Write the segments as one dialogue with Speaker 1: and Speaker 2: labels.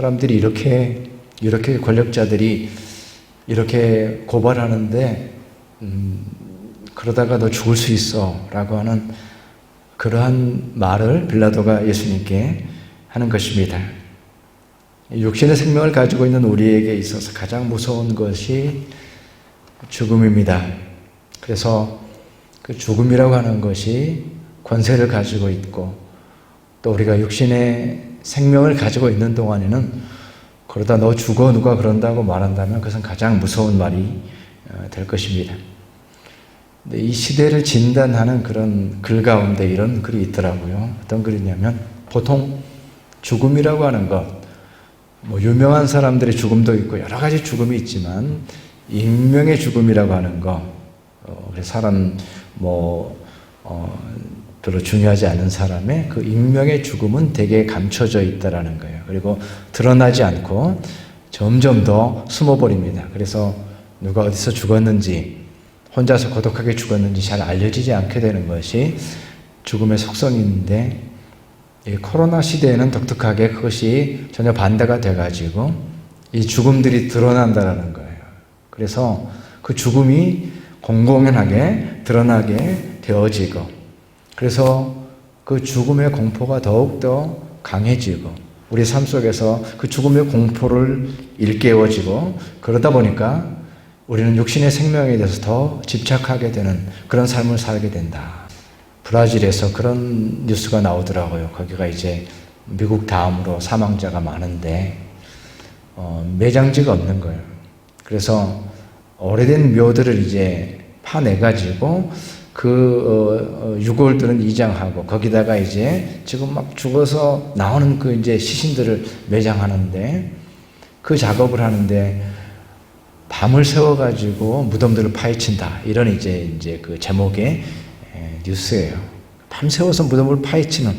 Speaker 1: 사람들이 이렇게 권력자들이 이렇게 고발하는데 그러다가 너 죽을 수 있어 라고 하는 그러한 말을 빌라도가 예수님께 하는 것입니다. 육신의 생명을 가지고 있는 우리에게 있어서 가장 무서운 것이 죽음입니다. 그래서 그 죽음이라고 하는 것이 권세를 가지고 있고 또 우리가 육신의 생명을 가지고 있는 동안에는 그러다 너 죽어 누가 그런다고 말한다면 그것은 가장 무서운 말이 될 것입니다. 근데 이 시대를 진단하는 그런 글 가운데 이런 글이 있더라고요. 어떤 글이냐면 보통 죽음이라고 하는 것, 유명한 사람들의 죽음도 있고 여러 가지 죽음이 있지만 익명의 죽음이라고 하는 거, 사람 별로 중요하지 않은 사람의 그 익명의 죽음은 되게 감춰져 있다라는 거예요. 그리고 드러나지 않고 점점 더 숨어버립니다. 그래서 누가 어디서 죽었는지, 혼자서 고독하게 죽었는지 잘 알려지지 않게 되는 것이 죽음의 속성인데, 이 코로나 시대에는 독특하게 그것이 전혀 반대가 돼가지고 이 죽음들이 드러난다라는 거예요. 그래서 그 죽음이 공공연하게 드러나게 되어지고, 그래서 그 죽음의 공포가 더욱더 강해지고 우리 삶 속에서 그 죽음의 공포를 일깨워지고, 그러다 보니까 우리는 육신의 생명에 대해서 더 집착하게 되는 그런 삶을 살게 된다. 브라질에서 그런 뉴스가 나오더라고요. 거기가 이제 미국 다음으로 사망자가 많은데 매장지가 없는 거예요. 그래서 오래된 묘들을 이제 파내가지고 그 유골들은 이장하고 거기다가 이제 지금 막 죽어서 나오는 그 이제 시신들을 매장하는데, 그 작업을 하는데 밤을 새워가지고 무덤들을 파헤친다, 이런 이제 그 제목의 뉴스예요. 밤새워서 무덤을 파헤치는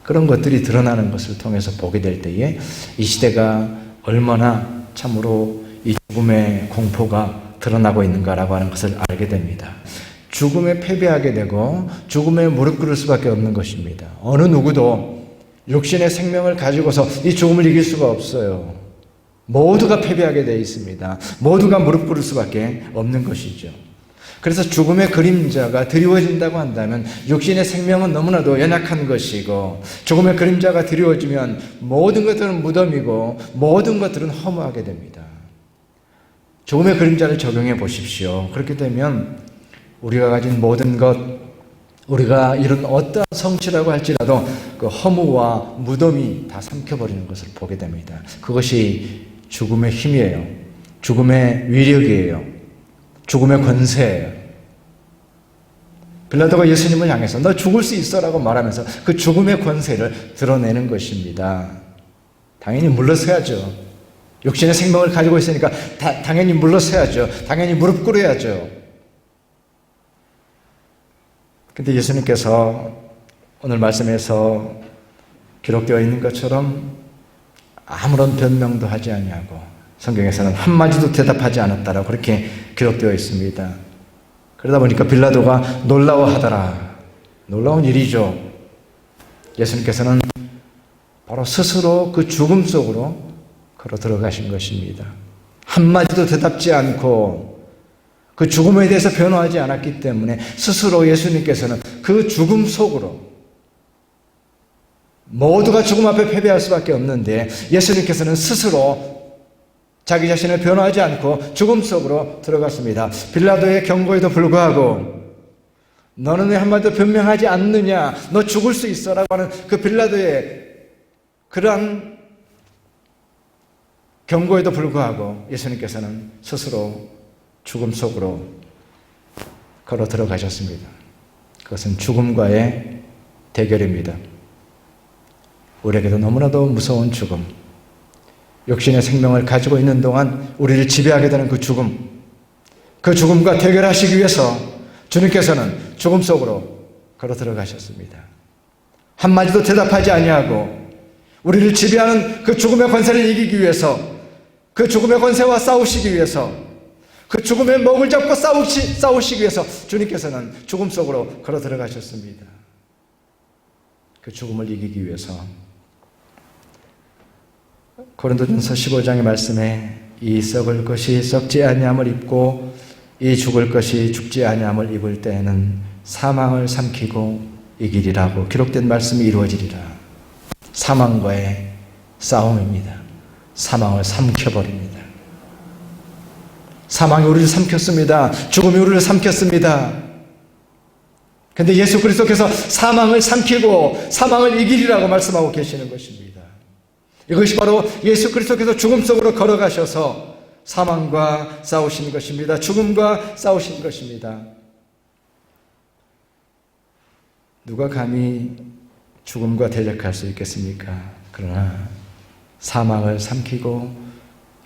Speaker 1: 그런 것들이 드러나는 것을 통해서 보게 될 때에 이 시대가 얼마나 참으로 이 죽음의 공포가 드러나고 있는가라고 하는 것을 알게 됩니다. 죽음에 패배하게 되고 죽음에 무릎 꿇을 수밖에 없는 것입니다. 어느 누구도 육신의 생명을 가지고서 이 죽음을 이길 수가 없어요. 모두가 패배하게 되어 있습니다. 모두가 무릎 꿇을 수밖에 없는 것이죠. 그래서 죽음의 그림자가 드리워진다고 한다면 육신의 생명은 너무나도 연약한 것이고, 죽음의 그림자가 드리워지면 모든 것들은 무덤이고 모든 것들은 허무하게 됩니다. 죽음의 그림자를 적용해 보십시오. 그렇게 되면 우리가 가진 모든 것, 우리가 이룬 어떠한 성취라고 할지라도 그 허무와 무덤이 다 삼켜버리는 것을 보게 됩니다. 그것이 죽음의 힘이에요. 죽음의 위력이에요. 죽음의 권세예요. 빌라도가 예수님을 향해서 너 죽을 수 있어라고 말하면서 그 죽음의 권세를 드러내는 것입니다. 당연히 물러서야죠. 육신의 생명을 가지고 있으니까 당연히 물러서야죠. 당연히 무릎 꿇어야죠. 근데 예수님께서 오늘 말씀에서 기록되어 있는 것처럼 아무런 변명도 하지 아니하고 성경에서는 한마디도 대답하지 않았다라고 그렇게 기록되어 있습니다. 그러다 보니까 빌라도가 놀라워하더라. 놀라운 일이죠. 예수님께서는 바로 스스로 그 죽음 속으로 걸어 들어가신 것입니다. 한마디도 대답지 않고 그 죽음에 대해서 변호하지 않았기 때문에 스스로 예수님께서는 그 죽음 속으로, 모두가 죽음 앞에 패배할 수밖에 없는데 예수님께서는 스스로 자기 자신을 변호하지 않고 죽음 속으로 들어갔습니다. 빌라도의 경고에도 불구하고 너는 왜 한마디도 변명하지 않느냐, 너 죽을 수 있어라고 하는 그 빌라도의 그러한 경고에도 불구하고 예수님께서는 스스로 죽음 속으로 걸어 들어가셨습니다. 그것은 죽음과의 대결입니다. 우리에게도 너무나도 무서운 죽음, 육신의 생명을 가지고 있는 동안 우리를 지배하게 되는 그 죽음, 그 죽음과 대결하시기 위해서 주님께서는 죽음 속으로 걸어 들어가셨습니다. 한마디도 대답하지 아니하고 우리를 지배하는 그 죽음의 권세를 이기기 위해서, 그 죽음의 권세와 싸우시기 위해서, 그 죽음의 목을 잡고 싸우시기 위해서 주님께서는 죽음 속으로 걸어 들어가셨습니다. 그 죽음을 이기기 위해서 고린도전서 15장의 말씀에 이 썩을 것이 썩지 아니함을 입고 이 죽을 것이 죽지 아니함을 입을 때에는 사망을 삼키고 이기리라고 기록된 말씀이 이루어지리라. 사망과의 싸움입니다. 사망을 삼켜버립니다. 사망이 우리를 삼켰습니다. 죽음이 우리를 삼켰습니다. 그런데 예수 그리스도께서 사망을 삼키고 사망을 이기리라고 말씀하고 계시는 것입니다. 이것이 바로 예수 그리스도께서 죽음 속으로 걸어가셔서 사망과 싸우신 것입니다. 죽음과 싸우신 것입니다. 누가 감히 죽음과 대적할 수 있겠습니까? 그러나 사망을 삼키고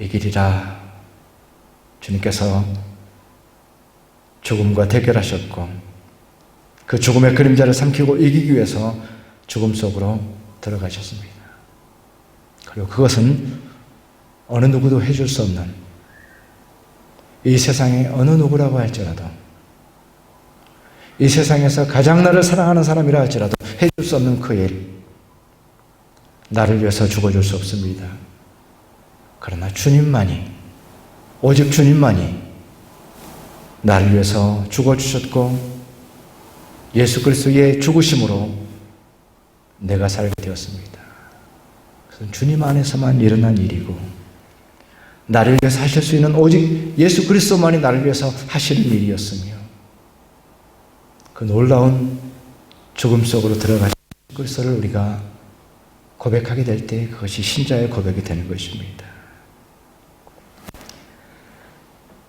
Speaker 1: 이기리라. 주님께서 죽음과 대결하셨고 그 죽음의 그림자를 삼키고 이기기 위해서 죽음 속으로 들어가셨습니다. 그리고 그것은 어느 누구도 해줄 수 없는, 이 세상의 어느 누구라고 할지라도, 이 세상에서 가장 나를 사랑하는 사람이라 할지라도 해줄 수 없는 그 일, 나를 위해서 죽어줄 수 없습니다. 그러나 주님만이, 오직 주님만이 나를 위해서 죽어주셨고 예수 그리스도의 죽으심으로 내가 살게 되었습니다. 그것은 주님 안에서만 일어난 일이고 나를 위해서 하실 수 있는 오직 예수 그리스도만이 나를 위해서 하시는 일이었으며 그 놀라운 죽음 속으로 들어가신 그리스도를 우리가 고백하게 될 때 그것이 신자의 고백이 되는 것입니다.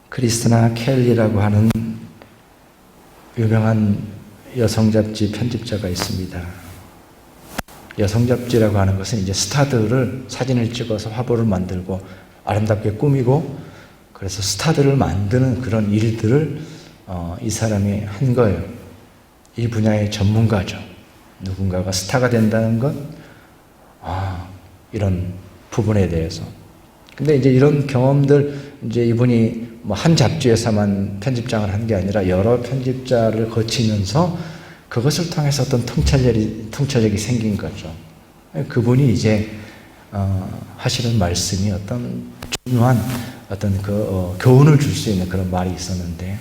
Speaker 1: 크리스티나 켈리라고 하는 유명한 여성 잡지 편집자가 있습니다. 여성 잡지라고 하는 것은 이제 스타들을 사진을 찍어서 화보를 만들고 아름답게 꾸미고 그래서 스타들을 만드는 그런 일들을 이 사람이 한 거예요. 이 분야의 전문가죠. 누군가가 스타가 된다는 것, 이런 부분에 대해서. 근데 이제 이런 경험들, 이제 이분이 뭐 한 잡지에서만 편집장을 한 게 아니라 여러 편집자를 거치면서 그것을 통해서 어떤 통찰력이 생긴 거죠. 그분이 이제 하시는 말씀이 어떤 중요한 어떤 교훈을 줄 수 있는 그런 말이 있었는데,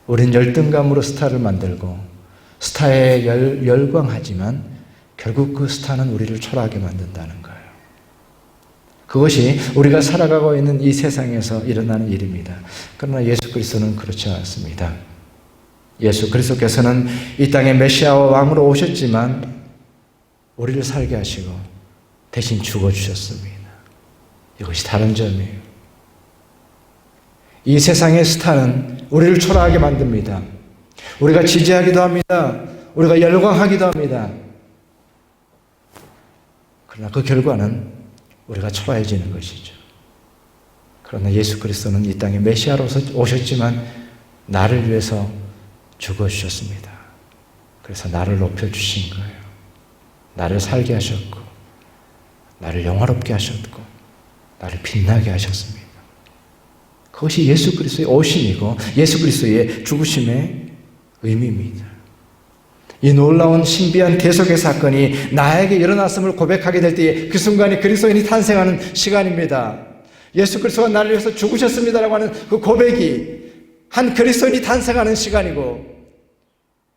Speaker 1: 우린 열등감으로 스타를 만들고 스타에 열광하지만 결국 그 스타는 우리를 초라하게 만든다는 거예요. 그것이 우리가 살아가고 있는 이 세상에서 일어나는 일입니다. 그러나 예수 그리스도는 그렇지 않습니다. 예수 그리스도께서는 이 땅에 메시아와 왕으로 오셨지만 우리를 살게 하시고 대신 죽어주셨습니다. 이것이 다른 점이에요. 이 세상의 스타는 우리를 초라하게 만듭니다. 우리가 지지하기도 합니다. 우리가 열광하기도 합니다. 그러나 그 결과는 우리가 초라해지는 것이죠. 그러나 예수 그리스도는 이 땅에 메시아로서 오셨지만 나를 위해서 죽어주셨습니다. 그래서 나를 높여주신 거예요. 나를 살게 하셨고 나를 영화롭게 하셨고 나를 빛나게 하셨습니다. 그것이 예수 그리스도의 오심이고 예수 그리스도의 죽으심의 의미입니다. 이 놀라운 신비한 대속의 사건이 나에게 일어났음을 고백하게 될 때에 그 순간에 그리스도인이 탄생하는 시간입니다. 예수 그리스도가 나를 위해서 죽으셨습니다라고 하는 그 고백이 한 그리스도인이 탄생하는 시간이고,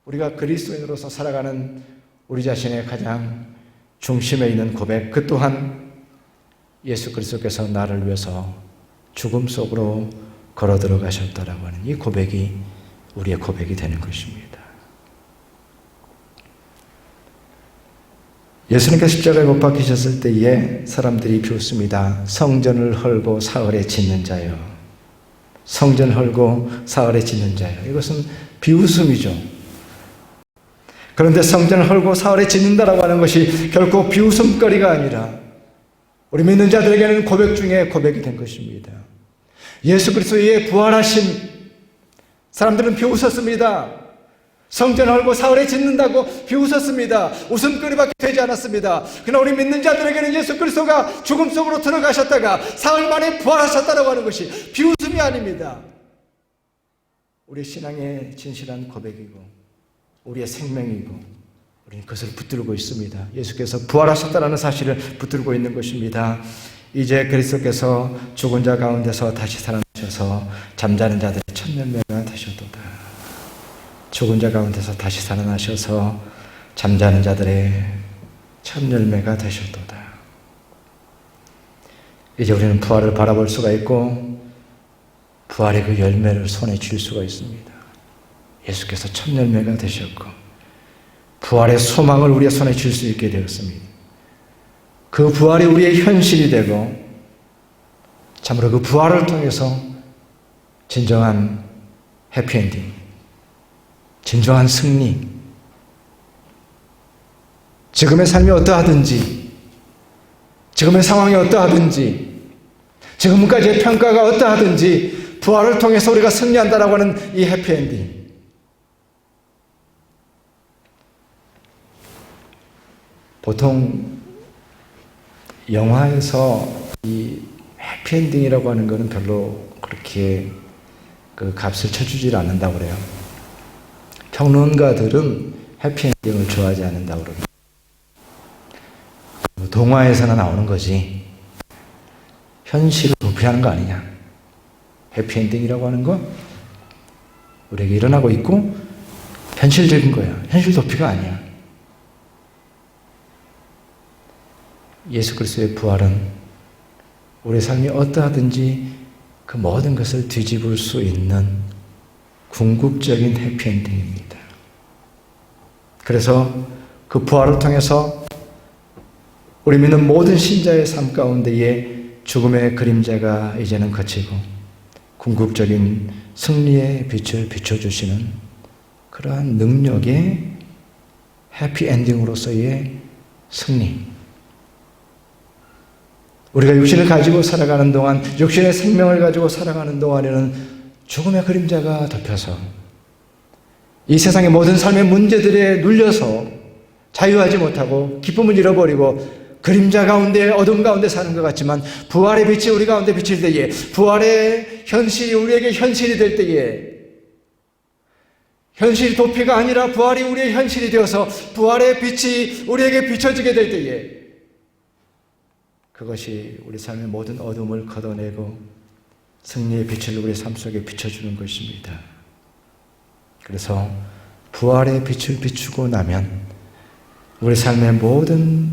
Speaker 1: 우리가 그리스도인으로서 살아가는 우리 자신의 가장 중심에 있는 고백, 그 또한 예수 그리스도께서 나를 위해서 죽음 속으로 걸어 들어가셨다라고 하는 이 고백이 우리의 고백이 되는 것입니다. 예수님께서 십자가에 못 박히셨을 때에 사람들이 비웃습니다. 성전을 헐고 사흘에 짓는 자요. 성전 헐고 사흘에 짓는 자요. 이것은 비웃음이죠. 그런데 성전을 헐고 사흘에 짓는다라고 하는 것이 결코 비웃음거리가 아니라 우리 믿는 자들에게는 고백 중에 고백이 된 것입니다. 예수 그리스도의 부활하심, 사람들은 비웃었습니다. 성전 헐고 사흘에 짓는다고 비웃었습니다. 웃음거리밖에 되지 않았습니다. 그러나 우리 믿는 자들에게는 예수 그리스도가 죽음 속으로 들어가셨다가 사흘 만에 부활하셨다고 하는 것이 비웃음이 아닙니다. 우리의 신앙의 진실한 고백이고 우리의 생명이고 우리는 그것을 붙들고 있습니다. 예수께서 부활하셨다는 사실을 붙들고 있는 것입니다. 이제 그리스도께서 죽은 자 가운데서 다시 살아나셔서 잠자는 자들의 첫 열매가 되셨도다. 죽은 자 가운데서 다시 살아나셔서 잠자는 자들의 첫 열매가 되셨도다. 이제 우리는 부활을 바라볼 수가 있고 부활의 그 열매를 손에 쥘 수가 있습니다. 예수께서 첫 열매가 되셨고 부활의 소망을 우리의 손에 쥘 수 있게 되었습니다. 그 부활이 우리의 현실이 되고 참으로 그 부활을 통해서 진정한 해피엔딩, 진정한 승리, 지금의 삶이 어떠하든지, 지금의 상황이 어떠하든지, 지금까지의 평가가 어떠하든지 부활을 통해서 우리가 승리한다라고 하는 이 해피엔딩. 보통 영화에서 이 해피엔딩이라고 하는 것은 별로 그렇게 그 값을 쳐주질 않는다고 그래요. 평론가들은 해피엔딩을 좋아하지 않는다고 그럽니다. 동화에서나 나오는 거지 현실을 도피하는 거 아니냐. 해피엔딩이라고 하는 거 우리에게 일어나고 있고 현실적인 거야. 현실 도피가 아니야. 예수 그리스도의 부활은 우리 삶이 어떠하든지 그 모든 것을 뒤집을 수 있는 궁극적인 해피엔딩입니다. 그래서 그 부활을 통해서 우리 믿는 모든 신자의 삶 가운데에 죽음의 그림자가 이제는 거치고 궁극적인 승리의 빛을 비춰주시는 그러한 능력의 해피엔딩으로서의 승리. 우리가 육신을 가지고 살아가는 동안, 육신의 생명을 가지고 살아가는 동안에는 죽음의 그림자가 덮여서 이 세상의 모든 삶의 문제들에 눌려서 자유하지 못하고 기쁨을 잃어버리고 그림자 가운데 어둠 가운데 사는 것 같지만 부활의 빛이 우리 가운데 비칠 때에, 부활의 현실이 우리에게 현실이 될 때에, 현실 도피가 아니라 부활이 우리의 현실이 되어서 부활의 빛이 우리에게 비춰지게 될 때에 그것이 우리 삶의 모든 어둠을 걷어내고 승리의 빛을 우리 삶 속에 비춰주는 것입니다. 그래서 부활의 빛을 비추고 나면 우리 삶의 모든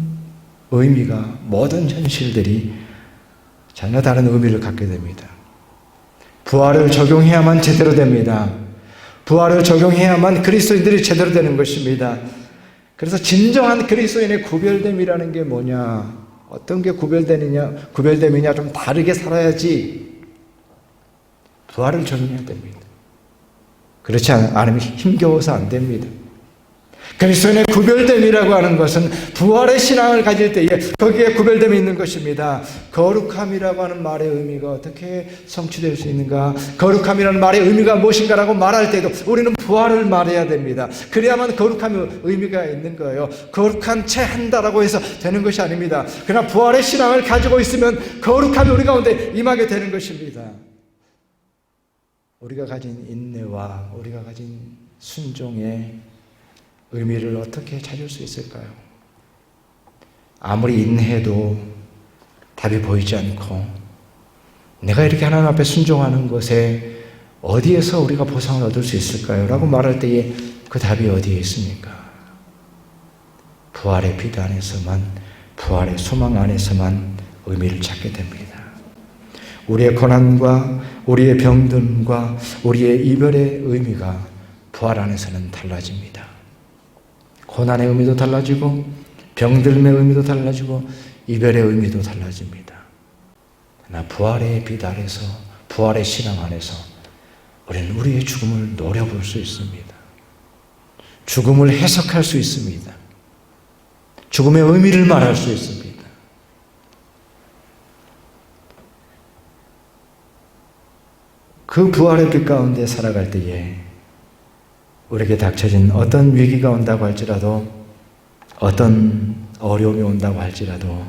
Speaker 1: 의미가, 모든 현실들이 전혀 다른 의미를 갖게 됩니다. 부활을 적용해야만 제대로 됩니다. 부활을 적용해야만 그리스도인들이 제대로 되는 것입니다. 그래서 진정한 그리스도인의 구별됨이라는 게 뭐냐? 어떤 게 구별됨이냐? 좀 다르게 살아야지 부활을 적용해야 됩니다. 그렇지 않으면 힘겨워서 안 됩니다. 그리스도인의 구별됨이라고 하는 것은 부활의 신앙을 가질 때에 거기에 구별됨이 있는 것입니다. 거룩함이라고 하는 말의 의미가 어떻게 성취될 수 있는가? 거룩함이라는 말의 의미가 무엇인가라고 말할 때도 우리는 부활을 말해야 됩니다. 그래야만 거룩함의 의미가 있는 거예요. 거룩한 채 한다라고 해서 되는 것이 아닙니다. 그러나 부활의 신앙을 가지고 있으면 거룩함이 우리 가운데 임하게 되는 것입니다. 우리가 가진 인내와 우리가 가진 순종의 의미를 어떻게 찾을 수 있을까요? 아무리 인내해도 답이 보이지 않고 내가 이렇게 하나님 앞에 순종하는 것에 어디에서 우리가 보상을 얻을 수 있을까요? 라고 말할 때에 그 답이 어디에 있습니까? 부활의 빛 안에서만, 부활의 소망 안에서만 의미를 찾게 됩니다. 우리의 고난과 우리의 병듦과 우리의 이별의 의미가 부활 안에서는 달라집니다. 고난의 의미도 달라지고 병듦의 의미도 달라지고 이별의 의미도 달라집니다. 그러나 부활의 빛 아래서, 부활의 신앙 안에서 우리는 우리의 죽음을 노려볼 수 있습니다. 죽음을 해석할 수 있습니다. 죽음의 의미를 말할 수 있습니다. 그 부활의 빛 가운데 살아갈 때에 우리에게 닥쳐진 어떤 위기가 온다고 할지라도, 어떤 어려움이 온다고 할지라도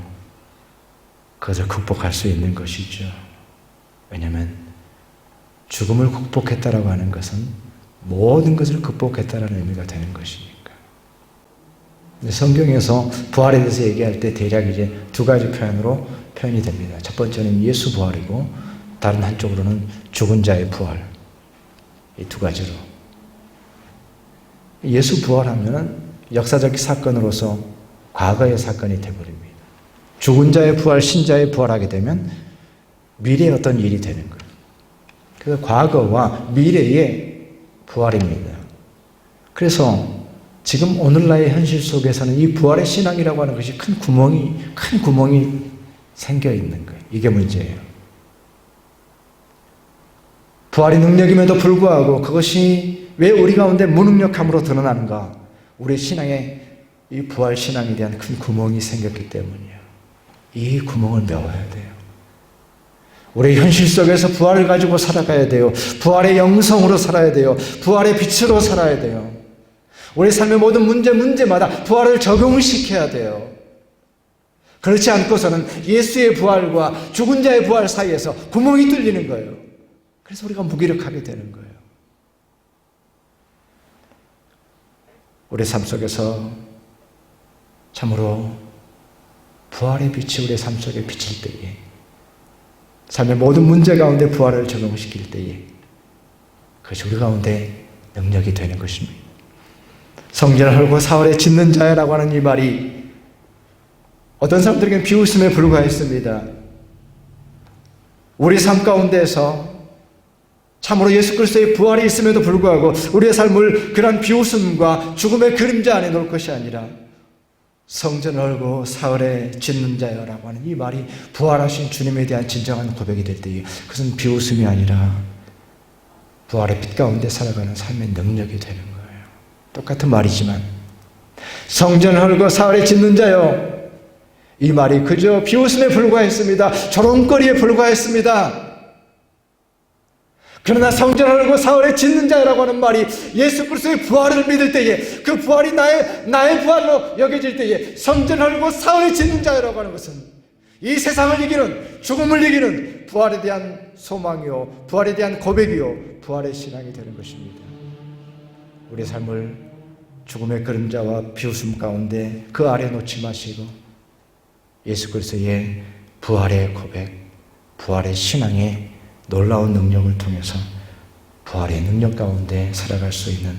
Speaker 1: 그것을 극복할 수 있는 것이죠. 왜냐하면 죽음을 극복했다라고 하는 것은 모든 것을 극복했다라는 의미가 되는 것이니까. 성경에서 부활에 대해서 얘기할 때 대략 이제 두 가지 표현으로 표현이 됩니다. 첫 번째는 예수 부활이고 다른 한쪽으로는 죽은 자의 부활. 이 두 가지로. 예수 부활하면은 역사적 사건으로서 과거의 사건이 되어버립니다. 죽은 자의 부활, 신자의 부활하게 되면 미래의 어떤 일이 되는 거예요. 그래서 과거와 미래의 부활입니다. 그래서 지금 오늘날의 현실 속에서는 이 부활의 신앙이라고 하는 것이 큰 구멍이 생겨 있는 거예요. 이게 문제예요. 부활의 능력임에도 불구하고 그것이 왜 우리 가운데 무능력함으로 드러나는가? 우리 신앙에 이 부활 신앙에 대한 큰 구멍이 생겼기 때문이에요. 이 구멍을 메워야 돼요. 우리 현실 속에서 부활을 가지고 살아가야 돼요. 부활의 영성으로 살아야 돼요. 부활의 빛으로 살아야 돼요. 우리 삶의 모든 문제마다 부활을 적용시켜야 돼요. 그렇지 않고서는 예수의 부활과 죽은 자의 부활 사이에서 구멍이 뚫리는 거예요. 그래서 우리가 무기력하게 되는 거예요. 우리 삶 속에서 참으로 부활의 빛이 우리 삶 속에 비칠 때에, 삶의 모든 문제 가운데 부활을 적용시킬 때에 그것이 우리 가운데 능력이 되는 것입니다. 성전을 헐고 사흘에 짓는 자야라고 하는 이 말이 어떤 사람들에게는 비웃음에 불과했습니다. 우리 삶 가운데에서 참으로 예수 그리스도의 부활이 있음에도 불구하고 우리의 삶을 그런 비웃음과 죽음의 그림자 안에 놓을 것이 아니라 성전을 헐고 사흘에 짓는 자여라고 하는 이 말이 부활하신 주님에 대한 진정한 고백이 될 때에 그것은 비웃음이 아니라 부활의 빛 가운데 살아가는 삶의 능력이 되는 거예요. 똑같은 말이지만 성전을 헐고 사흘에 짓는 자여, 이 말이 그저 비웃음에 불과했습니다. 조롱거리에 불과했습니다. 그러나 성전을 헐고 사흘에 짓는 자라고 하는 말이 예수 그리스도의 부활을 믿을 때에, 그 부활이 나의 부활로 여겨질 때에 성전을 헐고 사흘에 짓는 자라고 하는 것은 이 세상을 이기는, 죽음을 이기는 부활에 대한 소망이요, 부활에 대한 고백이요, 부활의 신앙이 되는 것입니다. 우리의 삶을 죽음의 그림자와 비웃음 가운데 그 아래 놓지 마시고 예수 그리스도의 부활의 고백, 부활의 신앙의 놀라운 능력을 통해서 부활의 능력 가운데 살아갈 수 있는